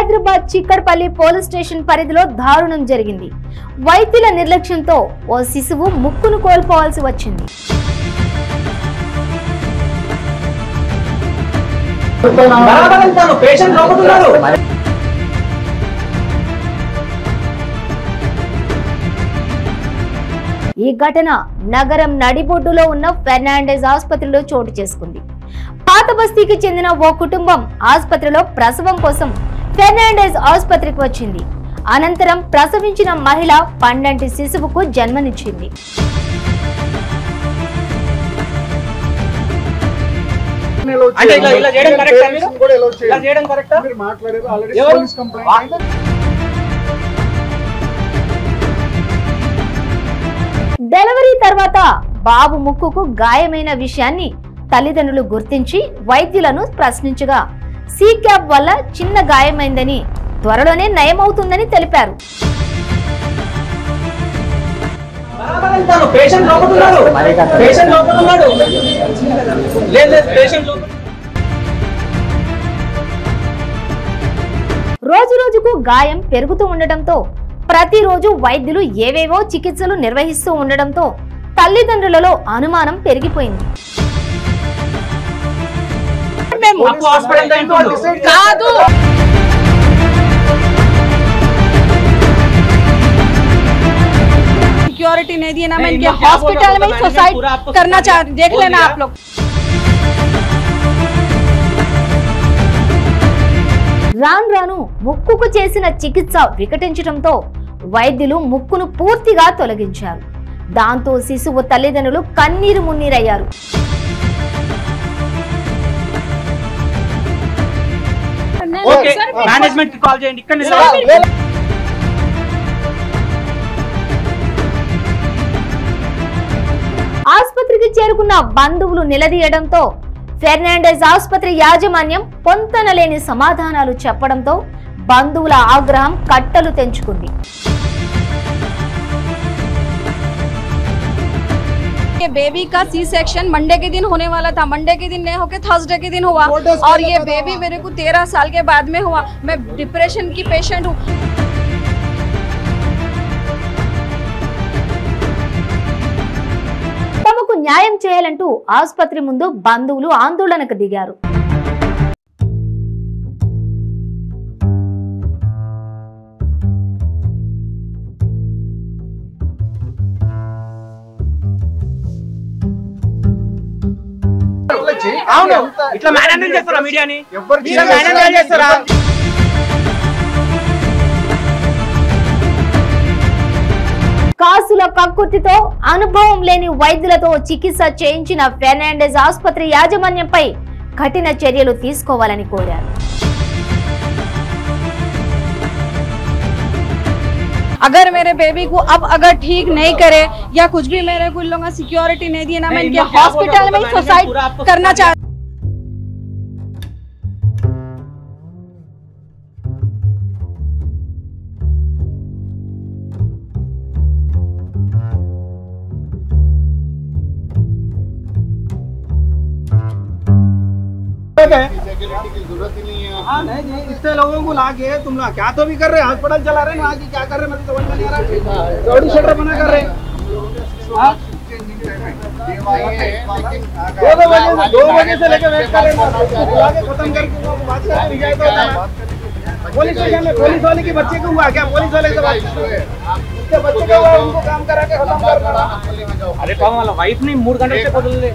Hyderabad Chikkadpally police station పరిధిలో దారుణం జరిగింది. వైద్యుల నిర్లక్ష్యంతో ఓ శిశువు ముక్కును కోల్పోవాల్సి వచ్చింది. ఈ ఘటన నగరం నడిబొడ్డులో ఉన్న ఫెర్నాండెస్ ఆసుపత్రిలో చోటు చేసుకుంది. పాత బస్తీకి చెందిన ఓ కుటుంబం ఆసుపత్రిలో ప్రసవం కోసం ఫెర్నాండెస్ ఆసుపత్రికి వచ్చింది. అనంతరం ప్రసవించిన మహిళ పండంటి శిశువుకు జన్మనిచ్చింది. డెలివరీ తర్వాత బాబు ముక్కుకు గాయమైన విషయాన్ని తల్లిదండ్రులు గుర్తించి వైద్యులను ప్రశ్నించగా సీ క్యాప్ వల్ల చిన్న గాయమైందని, త్వరలోనే నయమవుతుందని తెలిపారు. రోజు రోజుకు గాయం పెరుగుతూ ఉండటంతో ప్రతిరోజు వైద్యులు ఏవేవో చికిత్సలు నిర్వహిస్తూ ఉండడంతో తల్లిదండ్రులలో అనుమానం పెరిగిపోయింది. सिक्योरिटी नहीं दी ना, मैं इनके हॉस्पिटल में सुसाइड करना चाह, देख लेना आप लोग। రాను రాను ముక్కుకు చేసిన చికిత్స వికటించడంతో వైద్యులు ముక్కును పూర్తిగా తొలగించారు. దాంతో శిశువు తల్లిదండ్రులు కన్నీరు మున్నీరయ్యారు. మేనేజ్మెంట్ కి కాల్ చేయండి. ఇక్కడ ఆసుపత్రికి చేరుకున్న బంధువులు నిలదీయడంతో ఫెర్నాండెస్ ఆసుపత్రి యాజమాన్యం పొంతనలేని సమాధానాలు చెప్పడంతో బంధువుల ఆగ్రహం కట్టలు తెంచుకుంది. ये बेबी का सी सेक्शन मंडे के दिन होने वाला था, मंडे के दिन नहीं होके थर्सडे के दिन हुआ और ये बेबी मेरे को 13 साल के बाद में हुआ। मैं डिप्रेशन की पेशेंट हूँ। తమకు న్యాయం చేయాలంటూ ఆసుపత్రి ముందు బంధువులు ఆందోళనకు దిగారు. ఇట్లా మేనేజ్ చేస్తారా మీడియాని? మేనేజ్ చేస్తారా? కాసుల కక్కుర్తితో అనుభవం లేని వైద్యులతో చికిత్స చేయించిన ఫెర్నాండెస్ ఆసుపత్రి యాజమాన్యంపై కఠిన చర్యలు తీసుకోవాలని కోరారు. अगर मेरे बेबी को अब अगर ठीक नहीं करे या कुछ भी मेरे को इन लोगों का सिक्योरिटी नहीं दी ना, मैं इनके हॉस्पिटल में सुसाइड करना चाहती हूँ। की जरूरत ही नहीं है। हाँ नहीं जी, इतने लोगों को लाके तुम लोग क्या तो भी कर रहे हैं, अस्पताल चला रहे हैं, आगे क्या कर रहे हैं, मतलब समझ में नहीं आ रहा। चौड़ी शटर बना कर रहे हैं। 2 बजे से लेकर वेट कर रहे हैं, आगे खत्म करके बात करके पुलिस स्टेशन में पुलिस वाले की बच्चे को हुआ क्या? पुलिस वाले से बात बच्चे को हुआ, उनको काम करा के खत्म करना। अरे काम वाला वाइफ नहीं 3 घंटे से बदल ले।